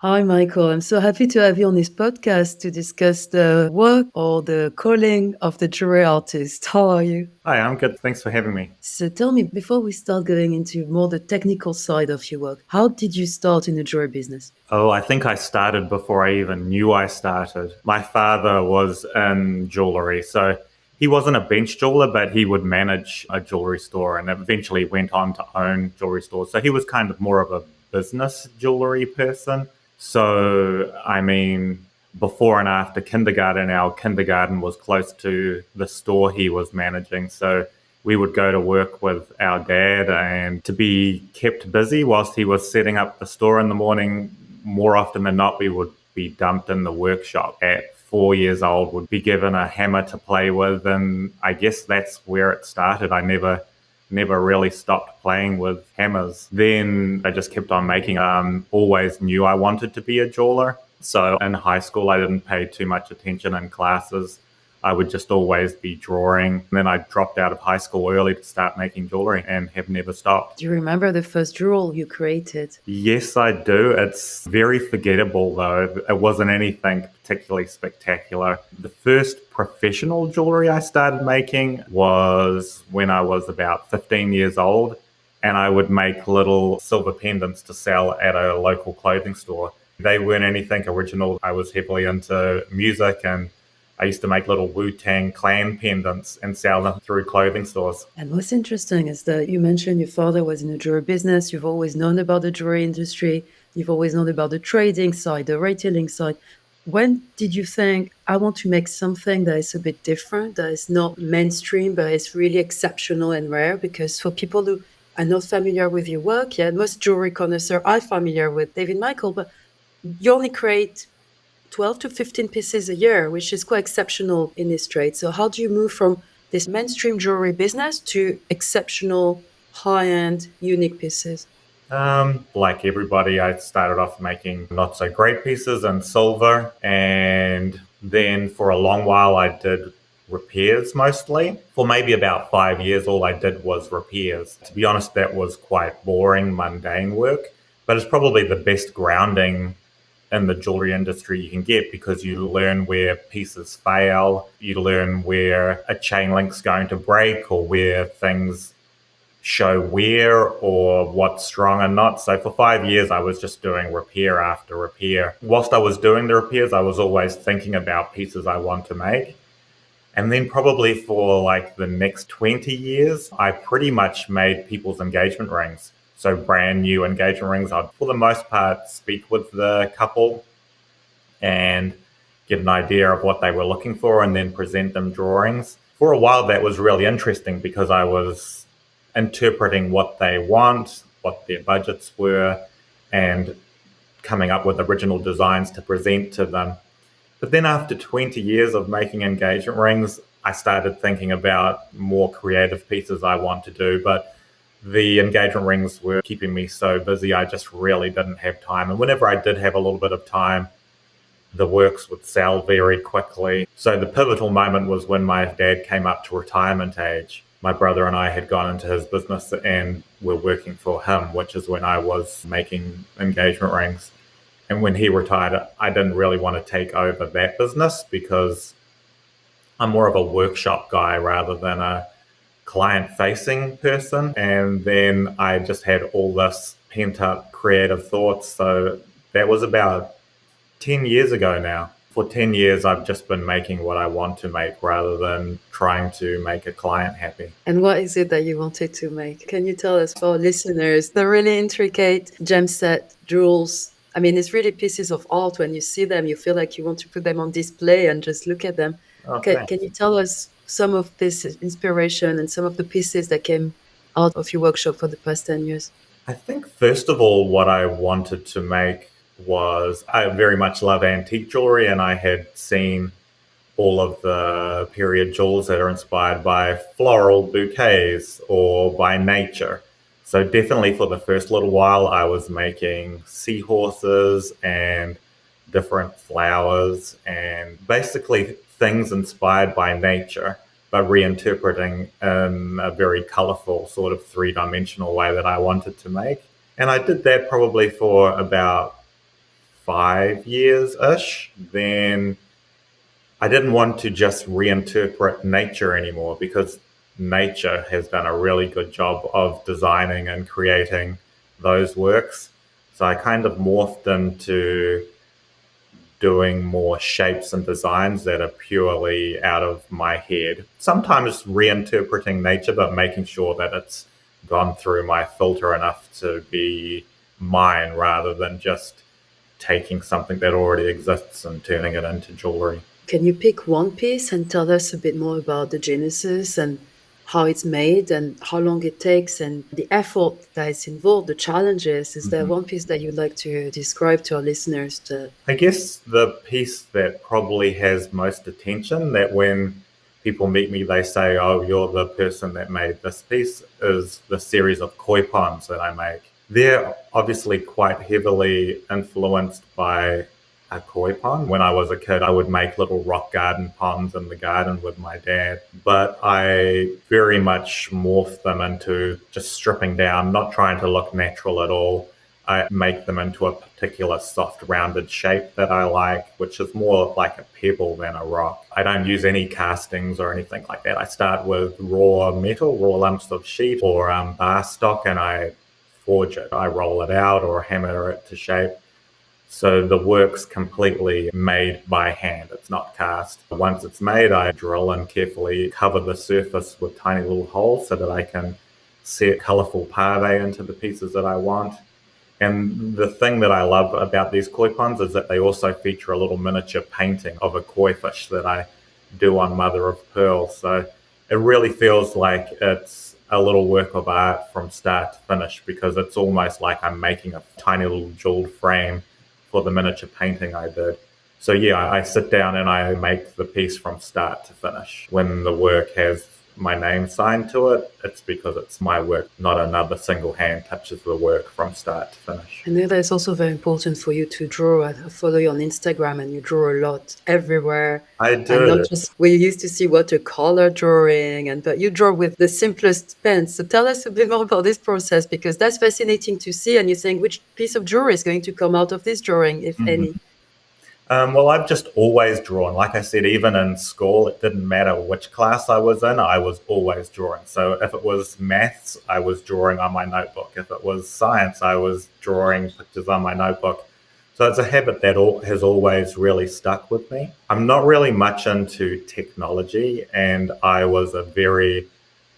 Hi, Michael. I'm so happy to have you on this podcast to discuss the work or the calling of the jewelry artist. How are you? Hi, I'm good. Thanks for having me. So tell me, before we start going into more the technical side of your work, how did you start in the jewelry business? Oh, I think I started before I even knew I started. My father was in jewelry, so he wasn't a bench jeweler, but he would manage a jewelry store and eventually went on to own jewelry stores. So he was kind of more of a business jewelry person. So, I mean, before and after kindergarten, our kindergarten was close to the store he was managing. So we would go to work with our dad and to be kept busy whilst he was setting up the store in the morning. More often than not, we would be dumped in the workshop at 4 years old, would be given a hammer to play with. And I guess that's where it started. I never really stopped playing with hammers. Then I just kept on making. Always knew I wanted to be a jeweler. So in high school, I didn't pay too much attention in classes. I would just always be drawing. And then I dropped out of high school early to start making jewelry and have never stopped. Do you remember the first jewel you created? Yes, I do. It's very forgettable, though. It wasn't anything particularly spectacular. The first professional jewelry I started making was when I was about 15 years old, and I would make little silver pendants to sell at a local clothing store. They weren't anything original. I was heavily into music, and I used to make little Wu-Tang Clan pendants and sell them through clothing stores. And what's interesting is that you mentioned your father was in the jewelry business. You've always known about the jewelry industry. You've always known about the trading side, the retailing side. When did you think, I want to make something that is a bit different, that is not mainstream, but is really exceptional and rare? Because for people who are not familiar with your work, yeah, most jewelry connoisseurs are familiar with David Michael, but you only create 12 to 15 pieces a year, which is quite exceptional in this trade. So how do you move from this mainstream jewelry business to exceptional, high-end, unique pieces? Like everybody, I started off making not so great pieces in silver, and then for a long while, I did repairs mostly. For maybe about 5 years, all I did was repairs. To be honest, that was quite boring, mundane work, but it's probably the best grounding in the jewelry industry you can get because you learn where pieces fail, you learn where a chain link's going to break or where things show wear or what's strong and not. So for 5 years, I was just doing repair after repair. Whilst I was doing the repairs, I was always thinking about pieces I want to make. And then probably for like the next 20 years, I pretty much made people's engagement rings. So brand new engagement rings. I'd, for the most part, speak with the couple and get an idea of what they were looking for and then present them drawings. For a while, that was really interesting because I was interpreting what they want, what their budgets were, and coming up with original designs to present to them. But then after 20 years of making engagement rings, I started thinking about more creative pieces I want to do. But the engagement rings were keeping me so busy, I just really didn't have time. And whenever I did have a little bit of time, the works would sell very quickly. So the pivotal moment was when my dad came up to retirement age. My brother and I had gone into his business and were working for him, which is when I was making engagement rings. And when he retired, I didn't really want to take over that business because I'm more of a workshop guy rather than a client facing person. And then I just had all this pent up creative thoughts. So that was about 10 years ago now. For 10 years, I've just been making what I want to make rather than trying to make a client happy. And what is it that you wanted to make? Can you tell us, for our listeners, the really intricate gem set jewels? I mean, it's really pieces of art. When you see them, you feel like you want to put them on display and just look at them. Okay. Can you tell us some of this inspiration and some of the pieces that came out of your workshop for the past 10 years? I think, first of all, what I wanted to make was I very much love antique jewelry, and I had seen all of the period jewels that are inspired by floral bouquets or by nature. So definitely for the first little while, I was making seahorses and different flowers and basically things inspired by nature, but reinterpreting in a very colorful sort of three-dimensional way that I wanted to make. And I did that probably for about 5 years ish, then I didn't want to just reinterpret nature anymore because nature has done a really good job of designing and creating those works. So I kind of morphed into doing more shapes and designs that are purely out of my head. Sometimes reinterpreting nature, but making sure that it's gone through my filter enough to be mine rather than just taking something that already exists and turning it into jewelry. Can you pick one piece and tell us a bit more about the genesis and how it's made and how long it takes and the effort that is involved, the challenges? Is there Mhm. one piece that you'd like to describe to our listeners? I guess the piece that probably has most attention, that when people meet me, they say, "Oh, you're the person that made this piece," is the series of koi ponds that I make. They're obviously quite heavily influenced by a koi pond. When I was a kid, I would make little rock garden ponds in the garden with my dad, but I very much morphed them into just stripping down, not trying to look natural at all. I make them into a particular soft rounded shape that I like, which is more like a pebble than a rock. I don't use any castings or anything like that. I start with raw metal, raw lumps of sheet or bar stock, and I forge it. I roll it out or hammer it to shape. So the work's completely made by hand. It's not cast. Once it's made, I drill and carefully cover the surface with tiny little holes so that I can set colorful pave into the pieces that I want. And the thing that I love about these koi ponds is that they also feature a little miniature painting of a koi fish that I do on mother of pearl. So it really feels like it's a little work of art from start to finish because it's almost like I'm making a tiny little jeweled frame for the miniature painting I did. So yeah, I sit down and I make the piece from start to finish. When the work has my name signed to it, it's because it's my work, not another single hand touches the work from start to finish. I know that it's also very important for you to draw. I follow you on Instagram and you draw a lot everywhere. I And not do. just we used to see watercolor drawing and but you draw with the simplest pens. So tell us a bit more about this process because that's fascinating to see and you think which piece of jewelry is going to come out of this drawing, if any. Mhm. Well, I've just always drawn. Like I said, even in school, it didn't matter which class I was in, I was always drawing. So if it was maths, I was drawing on my notebook. If it was science, I was drawing pictures on my notebook. So it's a habit that has always really stuck with me. I'm not really much into technology, and I was a very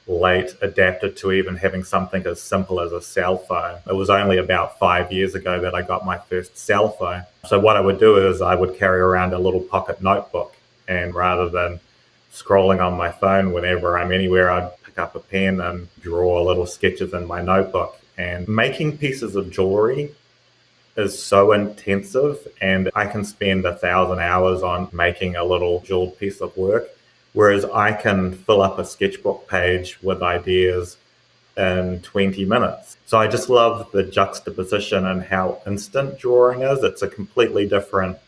late adapted to even having something as simple as a cell phone. It was only about 5 years ago that I got my first cell phone. So what I would do is I would carry around a little pocket notebook, and rather than scrolling on my phone whenever I'm anywhere, I'd pick up a pen and draw little sketches in my notebook. And making pieces of jewelry is so intensive, and I can spend 1,000 hours on making a little jeweled piece of work, whereas I can fill up a sketchbook page with ideas in 20 minutes. So I just love the juxtaposition and how instant drawing is. It's a completely different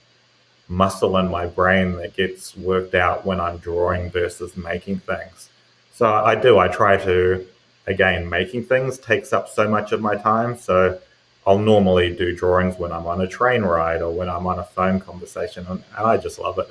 muscle in my brain that gets worked out when I'm drawing versus making things. So I do. I try to, again, making things takes up so much of my time. So I'll normally do drawings when I'm on a train ride or when I'm on a phone conversation. And I just love it.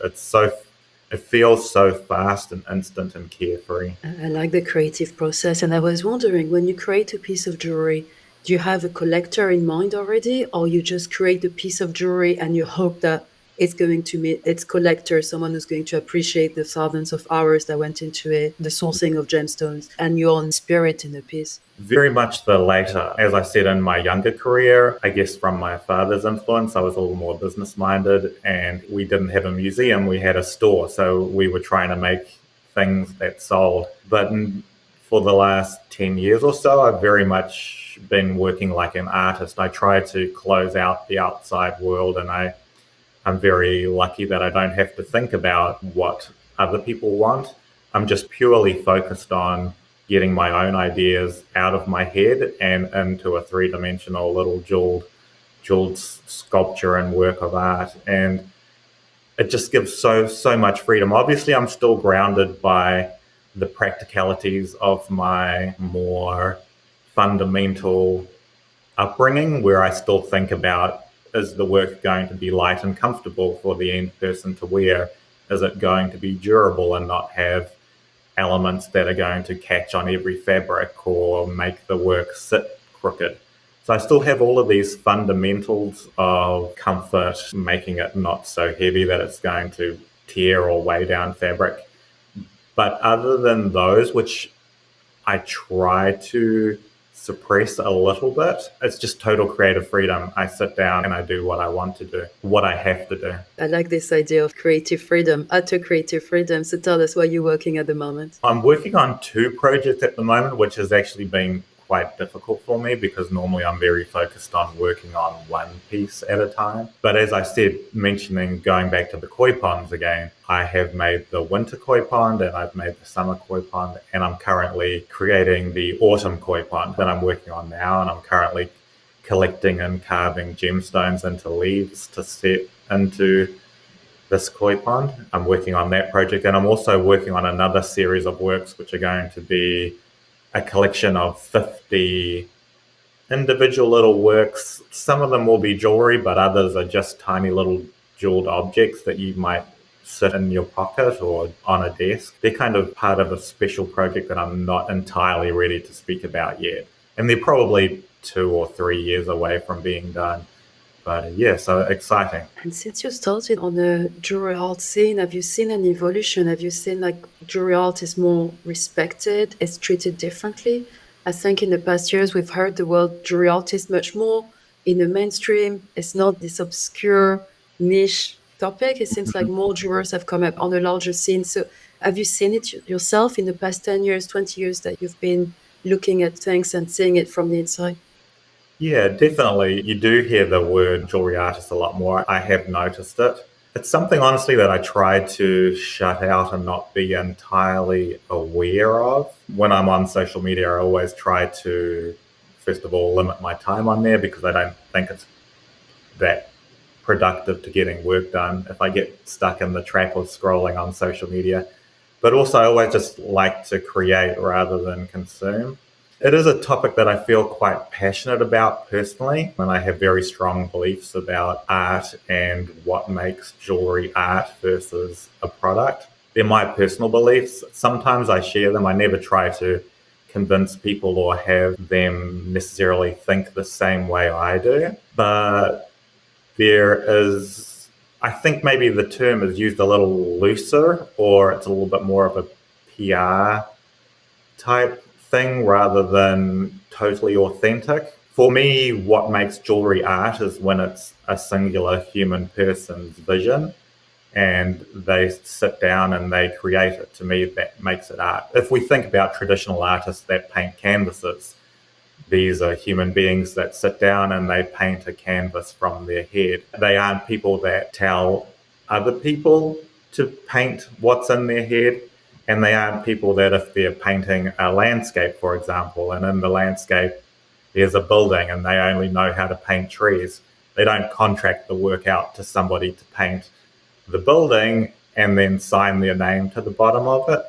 It feels so fast and instant and carefree. I like the creative process. And I was wondering, when you create a piece of jewelry, do you have a collector in mind already, or you just create a piece of jewelry and you hope that it's going to meet its collector, someone who's going to appreciate the thousands of hours that went into it, the sourcing of gemstones, and your own spirit in the piece? Very much the latter. As I said, in my younger career, I guess from my father's influence, I was a little more business minded, and we didn't have a museum, we had a store. So we were trying to make things that sold. But for the last 10 years or so, I've very much been working like an artist. I try to close out the outside world, and I'm very lucky that I don't have to think about what other people want. I'm just purely focused on getting my own ideas out of my head and into a three-dimensional little jeweled sculpture and work of art. And it just gives so much freedom. Obviously, I'm still grounded by the practicalities of my more fundamental upbringing, where I still think about is the work going to be light and comfortable for the end person to wear? Is it going to be durable and not have elements that are going to catch on every fabric or make the work sit crooked? So I still have all of these fundamentals of comfort, making it not so heavy that it's going to tear or weigh down fabric. But other than those, which I try to suppress a little bit, it's just total creative freedom. I sit down and I do what I want to do, what I have to do. I like this idea of creative freedom, utter creative freedom. So tell us what you're working at the moment. I'm working on two projects at the moment, which has actually been quite difficult for me because normally I'm very focused on working on one piece at a time. But as I said, mentioning going back to the koi ponds again, I have made the winter koi pond and I've made the summer koi pond, and I'm currently creating the autumn koi pond that I'm working on now, and I'm currently collecting and carving gemstones into leaves to set into this koi pond. I'm working on that project, and I'm also working on another series of works which are going to be a collection of 50 individual little works. Some of them will be jewelry, but others are just tiny little jeweled objects that you might sit in your pocket or on a desk. They're kind of part of a special project that I'm not entirely ready to speak about yet. And they're probably 2 or 3 years away from being done. But yeah, so exciting. And since you started on the jewelry art scene, have you seen an evolution? Have you seen like jewelry art is more respected, it's treated differently? I think in the past years we've heard the word jewelry artist much more in the mainstream. It's not this obscure niche topic. It seems like more jewelers have come up on a larger scene. So have you seen it yourself in the past 10 years, 20 years that you've been looking at things and seeing it from the inside? Yeah, definitely. You do hear the word jewelry artist a lot more. I have noticed it. It's something, honestly, that I try to shut out and not be entirely aware of. When I'm on social media, I always try to, first of all, limit my time on there because I don't think it's that productive to getting work done if I get stuck in the trap of scrolling on social media. But also, I always just like to create rather than consume. It is a topic that I feel quite passionate about personally, and I have very strong beliefs about art and what makes jewelry art versus a product. They're my personal beliefs. Sometimes I share them. I never try to convince people or have them necessarily think the same way I do. But there is, I think maybe the term is used a little looser, or it's a little bit more of a PR type thing rather than totally authentic. For me, what makes jewelry art is when it's a singular human person's vision and they sit down and they create it. To me, that makes it art. If we think about traditional artists that paint canvases, these are human beings that sit down and they paint a canvas from their head. They aren't people that tell other people to paint what's in their head. And they aren't people that, if they're painting a landscape, for example, and in the landscape there's a building and they only know how to paint trees, they don't contract the work out to somebody to paint the building and then sign their name to the bottom of it.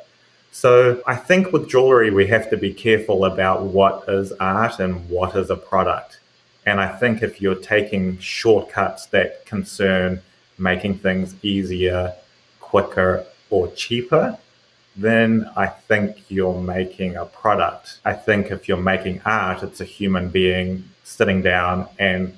So I think with jewelry, we have to be careful about what is art and what is a product. And I think if you're taking shortcuts that concern making things easier, quicker, or cheaper, then I think you're making a product. I think if you're making art, it's a human being sitting down and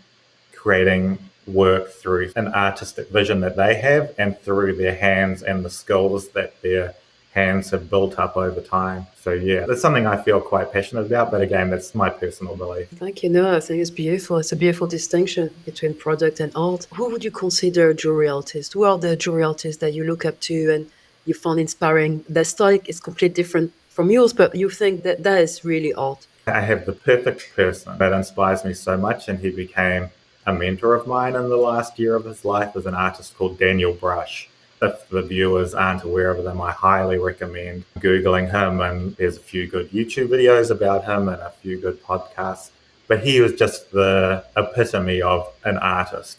creating work through an artistic vision that they have and through their hands and the skills that their hands have built up over time. So yeah, that's something I feel quite passionate about, but again, that's my personal belief. Thank you. No, I think it's beautiful. It's a beautiful distinction between product and art. Who would you consider a jewelry artist? Who are the jewelry artists that you look up to and you found inspiring? Their style is completely different from yours, but you think that that is really art. I have the perfect person that inspires me so much, and he became a mentor of mine in the last year of his life, is an artist called Daniel Brush. If the viewers aren't aware of them, I highly recommend Googling him, and there's a few good YouTube videos about him and a few good podcasts. But he was just the epitome of an artist.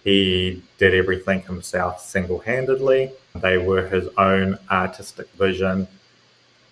He did everything himself single-handedly. They were his own artistic vision.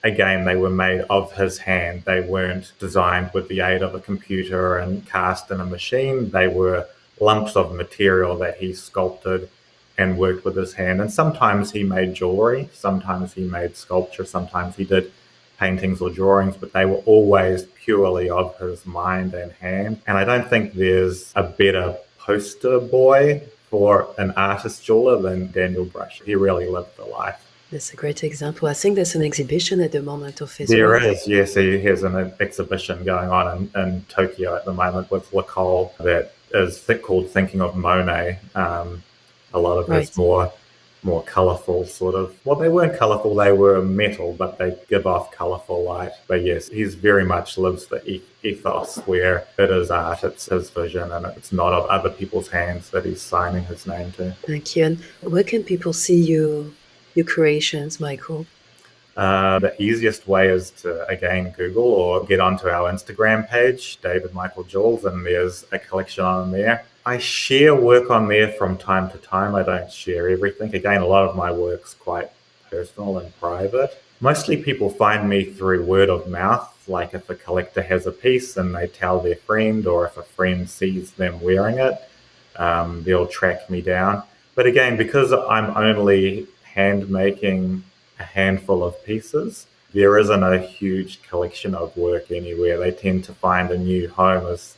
Again, they were made of his hand. They weren't designed with the aid of a computer and cast in a machine. They were lumps of material that he sculpted and worked with his hand. And sometimes he made jewelry, sometimes he made sculpture, sometimes he did paintings or drawings, but they were always purely of his mind and hand. And I don't think there's a better poster boy for an artist jeweler than Daniel Brush. He really lived the life. That's a great example. I think there's an exhibition at the moment of his There work. is, yes. He has an exhibition going on in Tokyo at the moment with Lacole that is called Thinking of Monet. A lot of his Right. more colourful sort of, well, they weren't colourful, they were metal, but they give off colourful light. But yes, he's very much lives the ethos where it is art, it's his vision, and it's not of other people's hands that he's signing his name to. Thank you. And where can people see your creations, Michael? The easiest way is to, again, Google or get onto our Instagram page, David Michael Jules, and there's a collection on there. I share work on there from time to time. I don't share everything. Again, a lot of my work's quite personal and private. Mostly people find me through word of mouth, like if a collector has a piece and they tell their friend, or if a friend sees them wearing it, they'll track me down. But again, because I'm only hand making a handful of pieces, there isn't a huge collection of work anywhere. They tend to find a new home as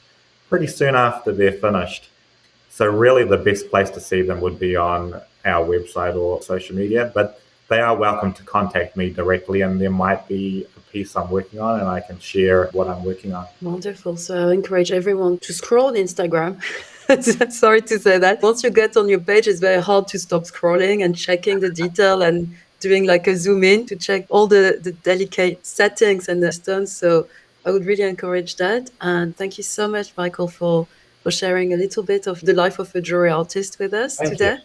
pretty soon after they're finished. So really the best place to see them would be on our website or social media, but they are welcome to contact me directly, and there might be a piece I'm working on and I can share what I'm working on. Wonderful. So I encourage everyone to scroll on Instagram. Sorry to say that. Once you get on your page, it's very hard to stop scrolling and checking the detail and doing like a zoom in to check all the delicate settings and the stones. So I would really encourage that. And thank you so much, Michael, for sharing a little bit of the life of a jewelry artist with us Thank you. today.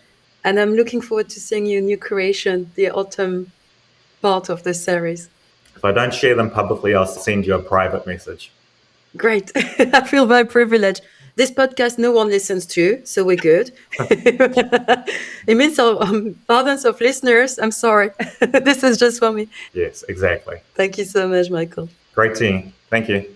And I'm looking forward to seeing your new creation, the autumn part of the series. If I don't share them publicly, I'll send you a private message. Great. I feel very privileged. This podcast no one listens to, so we're good. It means our thousands of listeners. I'm sorry. This is just for me. Yes, exactly. Thank you so much, Michael. Great seeing you. Thank you.